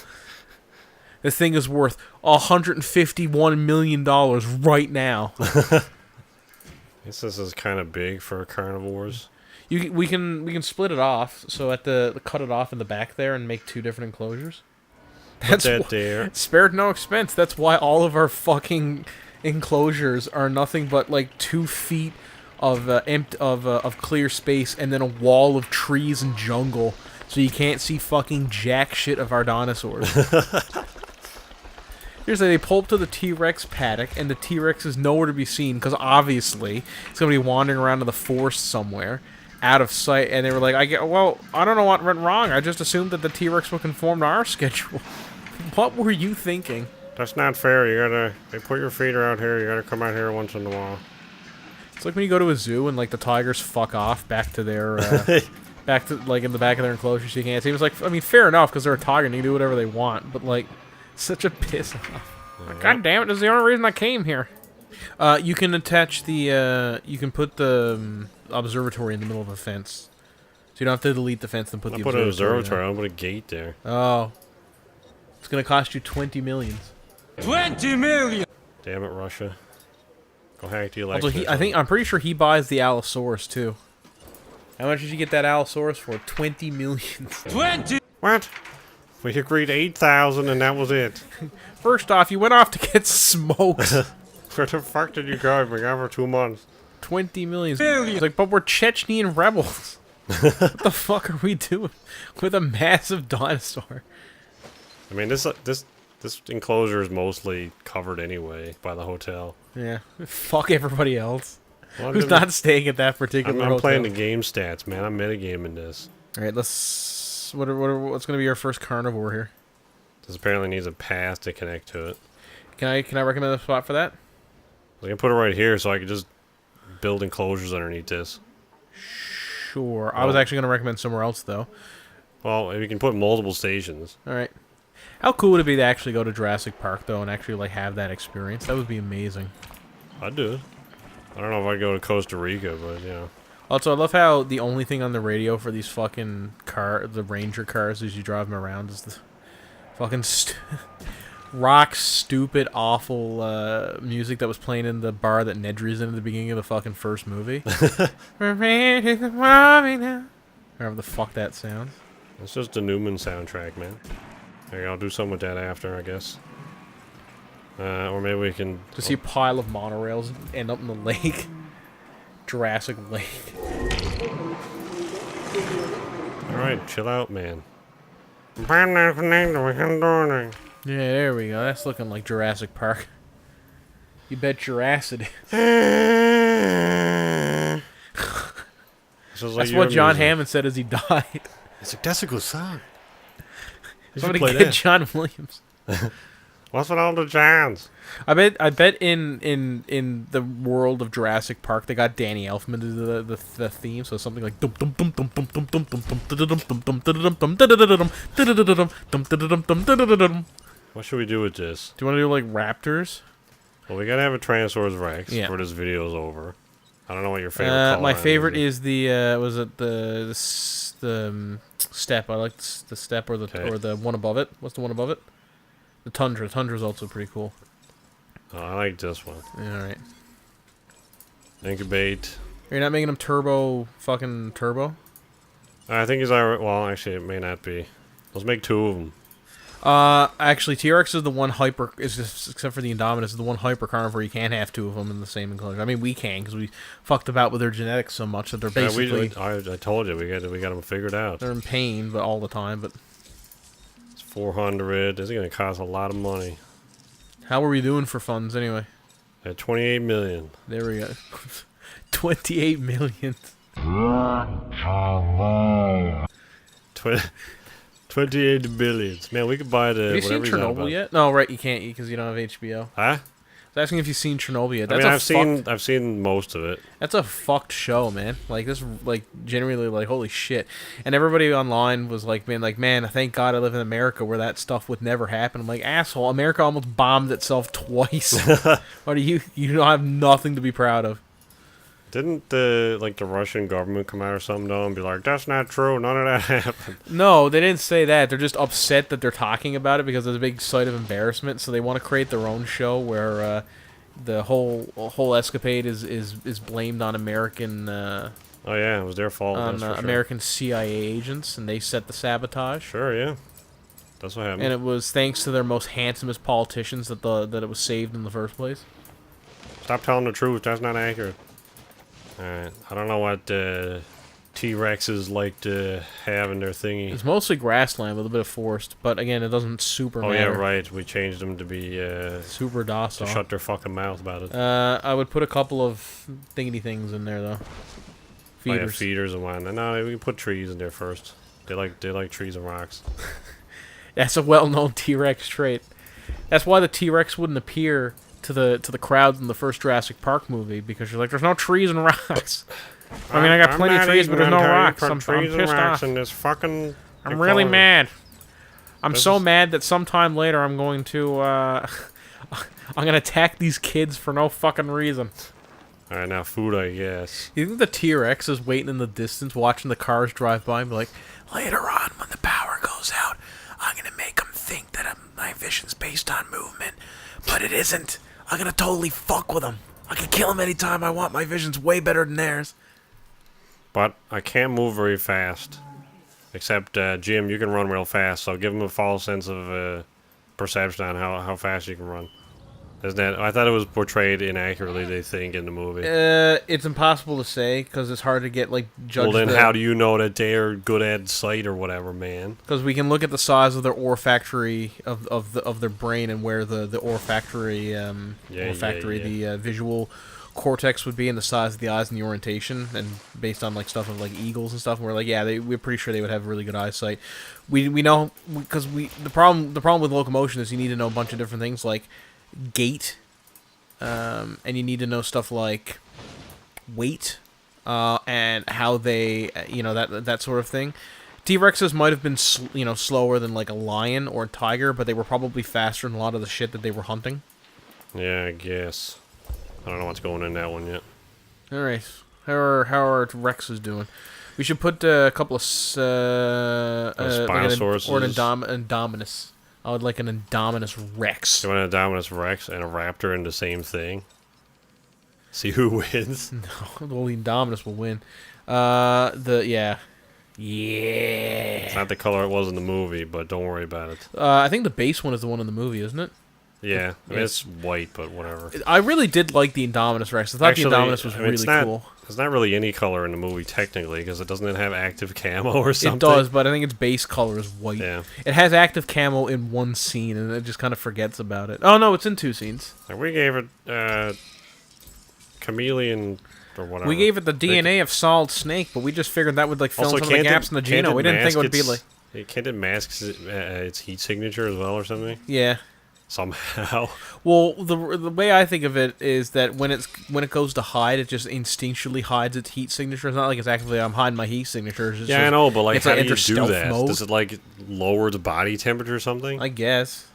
This thing is worth $151 million right now. I guess this is kind of big for carnivores. We can split it off. So cut it off in the back there and make 2 different enclosures. That's there. Spared no expense. That's why all of our fucking enclosures are nothing but like 2 feet of clear space and then a wall of trees and jungle, so you can't see fucking jack shit of our dinosaurs. Here's they pull up to the T-Rex paddock, and the T-Rex is nowhere to be seen because obviously it's gonna be wandering around in the forest somewhere, out of sight. And they were like, I don't know what went wrong. I just assumed that the T-Rex would conform to our schedule. What were you thinking? That's not fair. They put your feet around here. You gotta come out here once in a while. It's like when you go to a zoo and like the tigers fuck off back to their, back to like in the back of their enclosure so you can't see. It's like, I mean, fair enough because they're a tiger and they can do whatever they want, but like. Such a piss off. Like, God damn it, this is the only reason I came here. You can attach the, you can put the observatory in the middle of a fence. So you don't have to delete the fence and put the observatory. Put an observatory, I'll put a gate there. Oh. It's going to cost you 20 millions. 20 million! Damn it, Russia. Go hack the election. I'm pretty sure he buys the Allosaurus too. How much did you get that Allosaurus for? 20 millions. 20! What? We agreed 8,000 and that was it. First off, you went off to get smoked. Where the fuck did you go? We got for 2 months. 20 million. It's like, but we're Chechnyan rebels. What the fuck are we doing with a massive dinosaur? I mean, this enclosure is mostly covered anyway by the hotel. Yeah. Fuck everybody else. Well, who's not staying at that particular hotel. I'm playing the game stats, man. I'm metagaming this. Alright, let's... What's going to be our first carnivore here? This apparently needs a path to connect to it. Can I recommend a spot for that? I can put it right here so I can just build enclosures underneath this. Sure. I was actually going to recommend somewhere else, though. Well, if you can put multiple stations. Alright. How cool would it be to actually go to Jurassic Park, though, and actually like have that experience? That would be amazing. I'd do it. I don't know if I'd go to Costa Rica, but, you know. Also, I love how the only thing on the radio for these fucking the Ranger cars as you drive them around is the fucking rock stupid awful music that was playing in the bar that Nedry's in at the beginning of the fucking first movie. Wherever the fuck that sounds. It's just the Newman soundtrack, man. Okay, I'll do something with that after, I guess. Or maybe we can... To see a pile of monorails end up in the lake. Jurassic Lake. Alright, chill out, man. Yeah, there we go. That's looking like Jurassic Park. You bet Jurassic. That's what John Hammond said as he died. It's like, that's a good song. Somebody get John Williams. What's with all the Johns? I bet in the world of Jurassic Park they got Danny Elfman to do the theme, so something like what should we do with this? Do you want to do like raptors? Well, we gotta have a Tyrannosaurus Rex before this video's over. I don't know what your favorite color my favorite is the was it the steppe. I like the steppe or the one above it. What's the one above it? The Tundra. Tundra's also pretty cool. Oh, I like this one. Alright. Incubate. You're not making them fucking turbo? I think he's alright. Well, actually, it may not be. Let's make 2 of them. Actually, T-Rex is the one except for the Indominus, is the one hyper carnivore you can't have two of them in the same enclosure. I mean, we can because we fucked about with their genetics so much that they're basically. I told you we got them figured out. They're in pain, but all the time. But it's 400. This is gonna cost a lot of money. How are we doing for funds anyway? At 28 million. There we go. 28 million. 28 billions. Man, we could buy the. Have you seen Chernobyl yet? No, right. You can't because you don't have HBO. Huh? I was asking if you've seen Chernobyl yet. I've seen most of it. That's a fucked show, man. Like this, like genuinely, like holy shit. And everybody online was like, man, thank God I live in America where that stuff would never happen. I'm like, asshole, America almost bombed itself twice. What do you don't have nothing to be proud of. Didn't the Russian government come out or something though and be like, that's not true, none of that happened? No, they didn't say that. They're just upset that they're talking about it because there's a big sight of embarrassment. So they want to create their own show where the whole escapade is blamed on American. Oh yeah, it was their fault. On sure. American CIA agents, and they set the sabotage. Sure, yeah, that's what happened. And it was thanks to their most handsomest politicians that it was saved in the first place. Stop telling the truth. That's not accurate. Alright, I don't know what T-Rexes like to have in their thingy. It's mostly grassland with a bit of forest, but again, it doesn't super matter. Oh yeah, right. We changed them to be super docile. To shut their fucking mouth about it. I would put a couple of thingy things in there though. Feeders. Oh, yeah, feeders and whatnot. No, we can put trees in there first. They like trees and rocks. That's a well-known T-Rex trait. That's why the T-Rex wouldn't appear to the crowds in the first Jurassic Park movie, because you're like, there's no trees and rocks. I mean, I got plenty of trees, but there's no rocks. I'm pissed off. In this fucking I'm really mad. I'm so mad that sometime later I'm going to I'm gonna attack these kids for no fucking reason. All right, now food, I guess. You think the T-Rex is waiting in the distance, watching the cars drive by, and be like, later on when the power goes out, I'm gonna make them think that my vision's based on movement, but it isn't. I'm gonna totally fuck with them. I can kill them anytime I want. My vision's way better than theirs. But I can't move very fast. Except, Jim, you can run real fast, so give him a false sense of perception on how fast you can run. Isn't that? I thought it was portrayed inaccurately, they think, in the movie. It's impossible to say, because it's hard to get, judged. Well, then how do you know that they're good at sight or whatever, man? Because we can look at the size of their olfactory, of their brain, and where the olfactory, the visual cortex would be, and the size of the eyes and the orientation, and based on, stuff of, eagles and stuff, and we're like, yeah, we're pretty sure they would have really good eyesight. We know, because the problem with locomotion is you need to know a bunch of different things, like gait, and you need to know stuff like weight, and how they, that sort of thing. T-Rexes might have been, slower than a lion or a tiger, but they were probably faster than a lot of the shit that they were hunting. Yeah, I guess. I don't know what's going in that one yet. All right, how are Rexes doing? We should put a couple of Spinosaurus or an Indominus. I would like an Indominus Rex. You want an Indominus Rex and a Raptor in the same thing? See who wins? No, the Indominus will win. Yeah. It's not the color it was in the movie, but don't worry about it. I think the base one is the one in the movie, isn't it? Yeah, I mean, it's white, but whatever. I really did like the Indominus Rex. I thought the Indominus was really cool. It's not really any color in the movie, technically, because it doesn't have active camo or something. It does, but I think its base color is white. Yeah. It has active camo in one scene, and it just kind of forgets about it. Oh, no, it's in two scenes. And we gave it chameleon or whatever. We gave it the DNA of Solid Snake, but we just figured that would fill in some of the gaps in the genome. We didn't think it would be like... Can't it mask its heat signature as well or something? Yeah. Somehow. Well, the way I think of it is that when it goes to hide, it just instinctually hides its heat signature. It's not like it's actively, I'm hiding my heat signature. It's I know, but how do you do that? Mode. Does it lower the body temperature or something? I guess.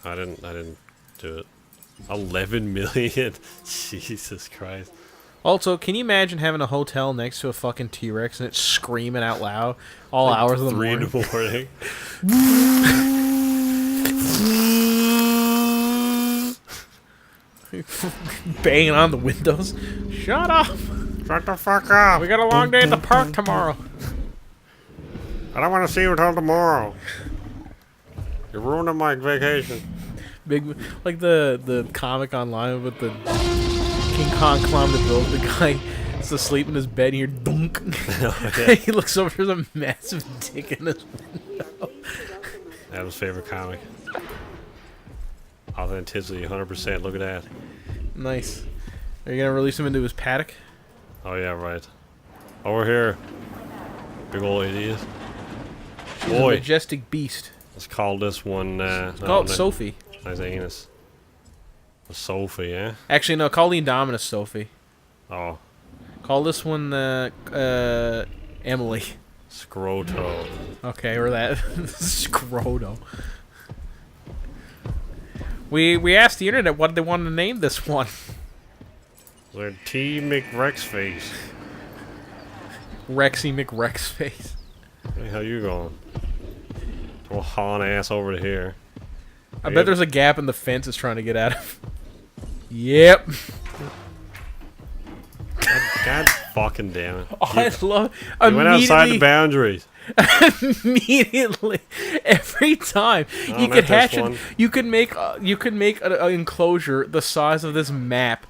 I didn't do it. 11 million. Jesus Christ. Also, can you imagine having a hotel next to a fucking T-Rex and it's screaming out loud all hours of the morning? 3 in the morning. Banging on the windows. Shut up! Shut the fuck up! We got a long day at the park tomorrow. I don't want to see you until tomorrow. You're ruining my vacation. Big, like the comic online with the King Kong climbed the building. The guy is asleep in his bed. And you hear dunk. Oh, yeah. He looks over. There's a massive dick in his window. Adam's favorite comic. Authenticity, 100%. Look at that. Nice. Are you gonna release him into his paddock? Oh yeah, right. Over here. Big old idiot. She's a majestic beast. Let's call this one. Call it Sophie. Nice anus. Sophie, yeah. Actually, no. Call the Indominus Sophie. Oh. Call this one Emily. Scroto. Okay, or that Scroto. We asked the internet what they wanted to name this one. They're T McRexface. Rexy McRexface. Hey, how you going? We'll haul an ass over to here. I bet there's a gap in the fence it's trying to get out of. Yep. God fucking damn it. Oh, I love. You went outside the boundaries. Immediately, every time you could hatch it, you could make an enclosure the size of this map.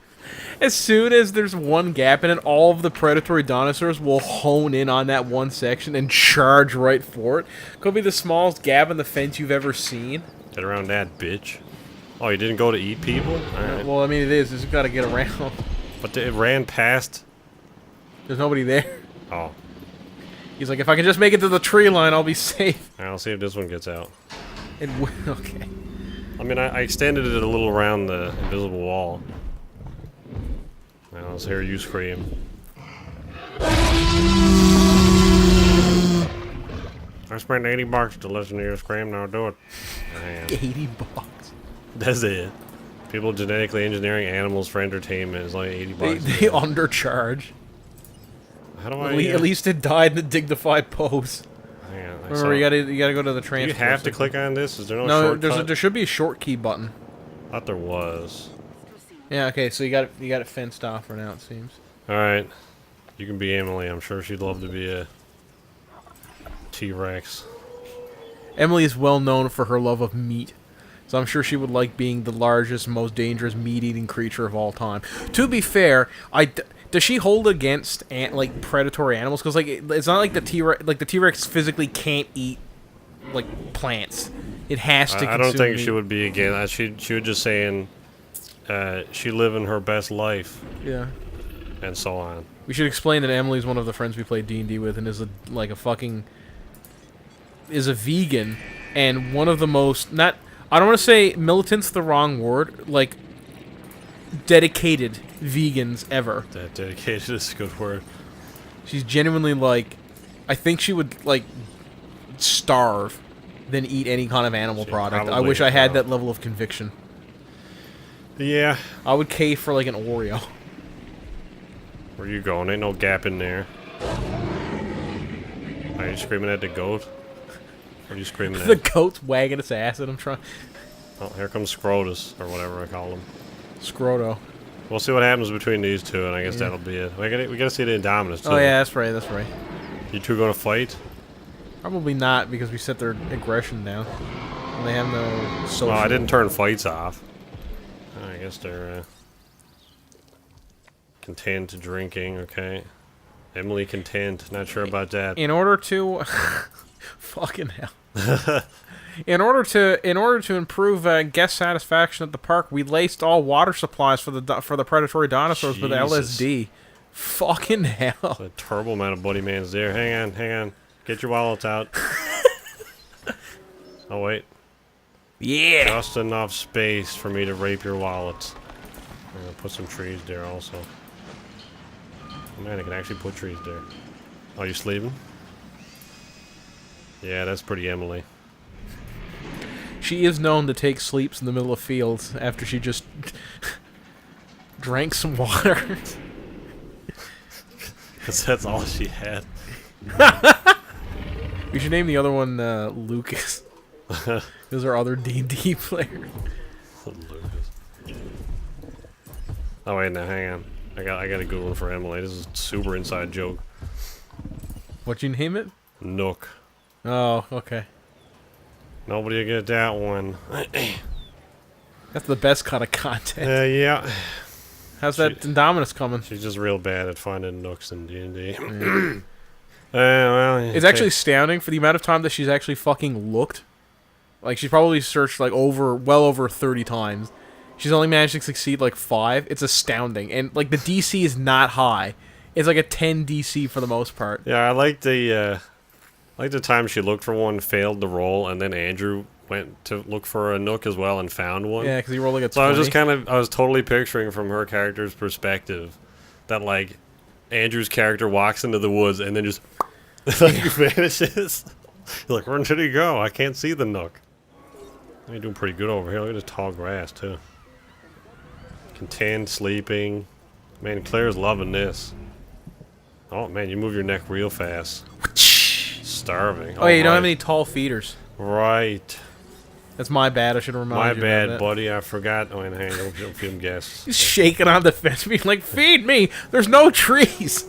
As soon as there's one gap in it, all of the predatory dinosaurs will hone in on that one section and charge right for it. Could be the smallest gap in the fence you've ever seen. Get around that, bitch. Oh, you didn't go to eat people? Alright. Well, I mean, it is. It's got to get around. But it ran past. There's nobody there. Oh. He's like, if I can just make it to the tree line, I'll be safe. Alright, I'll see if this one gets out. Okay. I mean, I extended it a little around the invisible wall. Now let's hear you scream. I spent $80 to listen to you scream. Now do it. Man. $80. That's it. People genetically engineering animals for entertainment is like $80. They undercharge. How do I? At least it died in a dignified pose. Hang on, remember, you gotta go to the transfer. Do you have to click on this? Is there no shortcut? There should be a short key button. I thought there was. Yeah. Okay. So you got it fenced off for now. It seems. All right. You can be Emily. I'm sure she'd love to be a T-Rex. Emily is well known for her love of meat, so I'm sure she would like being the largest, most dangerous meat-eating creature of all time. To be fair, does she hold against like predatory animals? Because like it's not like the T-Rex physically can't eat like plants. It has to. I don't think meat. she would be against. She was just saying she living her best life. Yeah. And so on. We should explain that Emily's one of the friends we play D&D with, and is a vegan, and one of the most I don't want to say militant's the wrong word, like dedicated vegans ever. That dedicated is a good word. She's genuinely like, I think she would like starve than eat any kind of animal product. I wish I had that level of conviction. Yeah. I would cave for like an Oreo. Where you going? Ain't no gap in there. Are you screaming at the goat? What are you screaming at? The goat's wagging its ass at him trying. Oh, here comes Scrotus, or whatever I call him. Scroto. We'll see what happens between these two, and I guess that'll be it. We gotta see the Indominus, too. Oh yeah, that's right, that's right. You two gonna fight? Probably not, because we set their aggression down. And they have no social... Well, I didn't turn fights off. I guess they're content to drinking, okay. Emily content, not sure about that. In order to... fucking hell. In order to improve guest satisfaction at the park, we laced all water supplies for the predatory dinosaurs with LSD. Fucking hell. A terrible amount of Buddy Man's there. Hang on. Get your wallets out. Oh, wait. Yeah. Just enough space for me to rape your wallets. I'm gonna put some trees there also. Oh, man, I can actually put trees there. Oh, you sleeping? Yeah, that's pretty Emily. She is known to take sleeps in the middle of fields after she just drank some water. Because that's all she had. We should name the other one Lucas. Those are other D&D players. Lucas. Oh wait, now hang on. I got a good one for Emily. This is a super inside joke. What'd you name it? Nook. Oh, okay. Nobody will get that one. That's the best kind of content. Yeah. How's that Indominus coming? She's just real bad at finding nooks in D&D. Well, it's actually astounding for the amount of time that she's actually fucking looked. Like, she's probably searched, like, well over 30 times. She's only managed to succeed, like, 5. It's astounding. And, like, the DC is not high. It's, like, a 10 DC for the most part. Yeah, I like the time she looked for one, failed the roll, and then Andrew went to look for a nook as well and found one. Yeah, because he rolled, like, a 20. So I was totally picturing from her character's perspective that, like, Andrew's character walks into the woods and then just, like, vanishes. You're like, where did he go? I can't see the nook. You're doing pretty good over here. Look at this tall grass, too. Content, sleeping. Man, Claire's loving this. Oh, man, you move your neck real fast. Starving. Oh, yeah, you don't have any tall feeders. Right. That's my bad. I should have reminded you. My bad, buddy. I forgot. Oh, and hang on. Don't feed him gas. He's shaking on the fence, being like, feed me! There's no trees!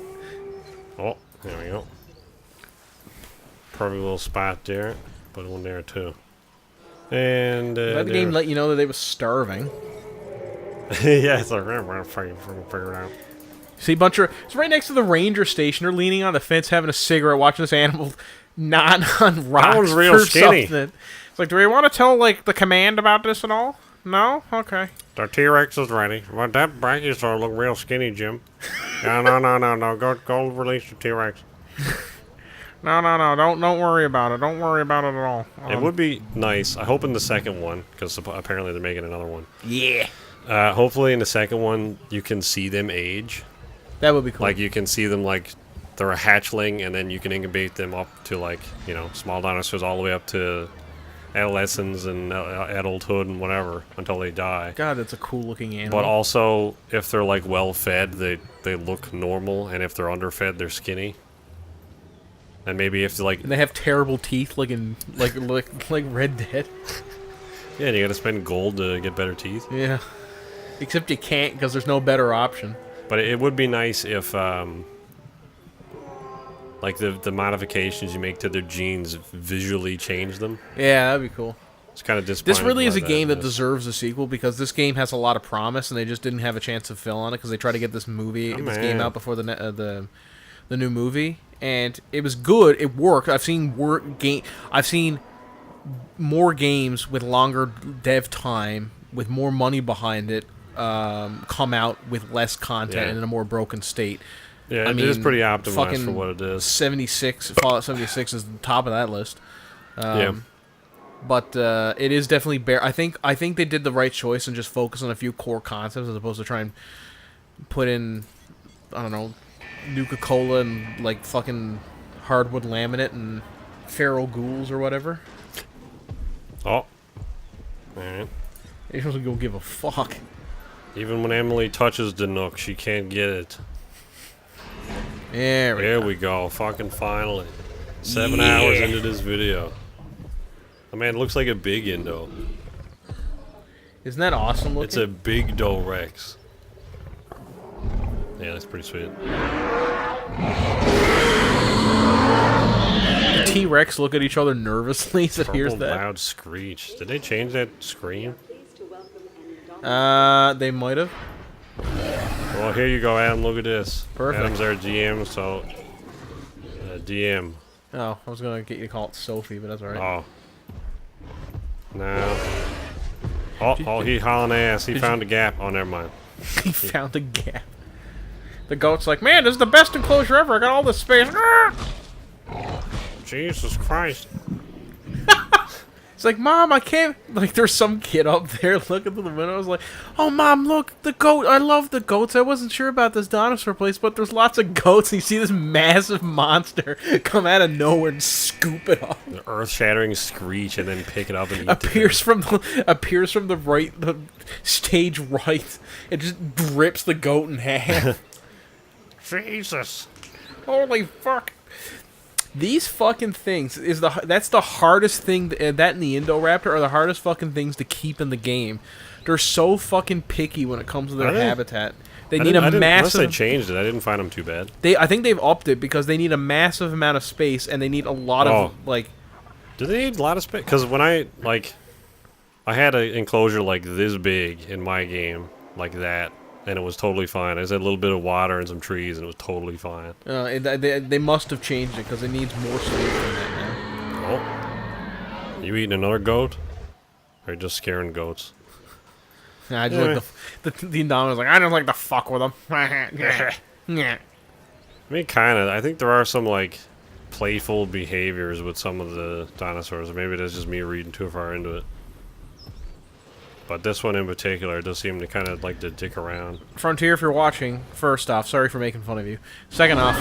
Oh, there we go. Perfect little spot there. Put one there, too. And, let the game let you know that they were starving. yeah, it's like, we're figure it out. See, it's right next to the ranger station. They're leaning on the fence, having a cigarette, watching this animal not on rocks. That one's real skinny. Something. It's like, do we want to tell, like, the command about this at all? No? Okay. The T-Rex is ready. But that Brachiosaur look real skinny, Jim. No. Go release the T-Rex. No. Don't worry about it. Don't worry about it at all. It would be nice. I hope in the second one, because apparently they're making another one. Yeah. Hopefully in the second one, you can see them age. That would be cool. Like, you can see them, like, they're a hatchling, and then you can incubate them up to, like, you know, small dinosaurs all the way up to adolescence and adulthood and whatever until they die. God, that's a cool-looking animal. But also, if they're, like, well-fed, they look normal, and if they're underfed, they're skinny. And maybe if, like... And they have terrible teeth, like in like Red Dead. Yeah, and you gotta spend gold to get better teeth. Yeah. Except you can't, because there's no better option. But it would be nice if, like, the modifications you make to their genes visually change them. Yeah, that'd be cool. It's kind of disappointing. This really is a game that deserves a sequel, because this game has a lot of promise, and they just didn't have a chance to fill on it, because they tried to get this game out before the new movie, and it was good. It worked. I've seen more games with longer dev time, with more money behind it, come out with less content and in a more broken state. Yeah, I mean, it is pretty optimized for what it is. Fallout 76 is the top of that list. But it is definitely bare. I think they did the right choice and just focus on a few core concepts as opposed to try and put in, I don't know, Nuka-Cola and, like, fucking hardwood laminate and feral ghouls or whatever. Oh. Alright. He doesn't go give a fuck. Even when Emily touches the nook, she can't get it. There we go. Fucking finally. 7 hours into this video. Oh, man, it looks like a big Indo. Isn't that awesome looking? It's a big Rex. Yeah, that's pretty sweet. The T-Rex look at each other nervously as it hears that. Loud screech. Did they change that scream? They might have. Well, here you go, Adam. Look at this. Perfect. Adam's our GM, so... DM. Oh, I was going to get you to call it Sophie, but that's alright. Oh. No. Oh, he hauling ass. He found a gap. Oh, never mind. He found a gap. The goat's like, man, this is the best enclosure ever. I got all this space. Jesus Christ. It's like, Mom, I can't... Like, there's some kid up there looking through the window. I was like, oh, Mom, look, the goat. I love the goats. I wasn't sure about this dinosaur place, but there's lots of goats. And you see this massive monster come out of nowhere and scoop it up. The earth-shattering screech and then pick it up and eat appears from the right, the stage right. It just rips the goat in half. Jesus. Holy fuck. These fucking things that's the hardest thing. That and the Indoraptor are the hardest fucking things to keep in the game. They're so fucking picky when it comes to their habitat. They need a massive. Unless they changed it, I didn't find them too bad. I think they've upped it because they need a massive amount of space and they need a lot of like. Do they need a lot of space? Because when I had an enclosure like this big in my game, like that, and it was totally fine. I just had a little bit of water and some trees, and it was totally fine. They must have changed it because it needs more space than that now. Oh. You eating another goat? Or just scaring goats? Yeah, I just like the Indominus like, I just like to fuck with them. Yeah. I mean, kind of. I think there are some, like, playful behaviors with some of the dinosaurs. Maybe that's just me reading too far into it. But this one in particular does seem to kind of like to dick around. Frontier, if you're watching, first off, sorry for making fun of you. Second off,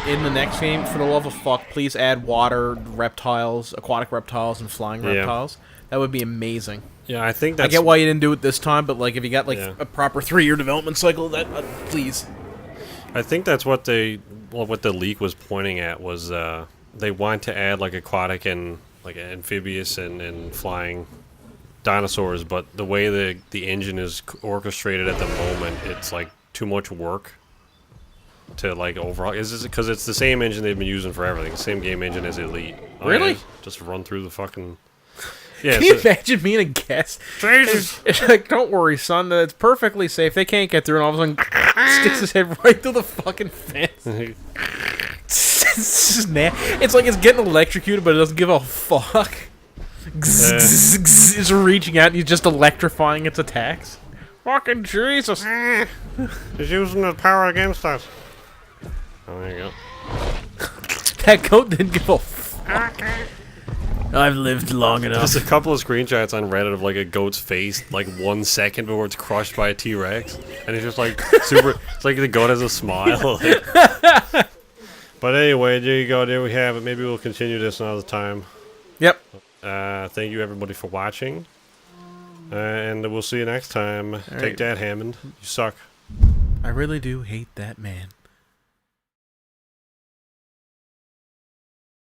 in the next game, for the love of fuck, please add water reptiles, aquatic reptiles, and flying reptiles. That would be amazing. Yeah, I think that's... I get why you didn't do it this time, but like if you got like a proper 3-year development cycle, that please. I think that's what what the leak was pointing at was they want to add like aquatic and like amphibious and flying dinosaurs, but the way the engine is orchestrated at the moment, it's like too much work to like overhaul. Is this because it's the same engine they've been using for everything, the same game engine as Elite? Really? Yeah, just run through the fucking. Yeah, Can you imagine being a guest? Jesus. It's like, don't worry, son. It's perfectly safe. They can't get through, and all of a sudden, sticks his head right through the fucking fence. It's like it's getting electrocuted, but it doesn't give a fuck. It's reaching out, and he's just electrifying its attacks. Fucking Jesus! He's using the power against us. Oh, there you go. That goat didn't give a fuck. I've lived long enough. There's a couple of screenshots on Reddit of like a goat's face, like 1 second before it's crushed by a T-Rex, and it's just like super. It's like the goat has a smile. But anyway, there you go. There we have it. Maybe we'll continue this another time. Yep. Thank you everybody for watching, and we'll see you next time. Take that, Hammond. You suck. I really do hate that man.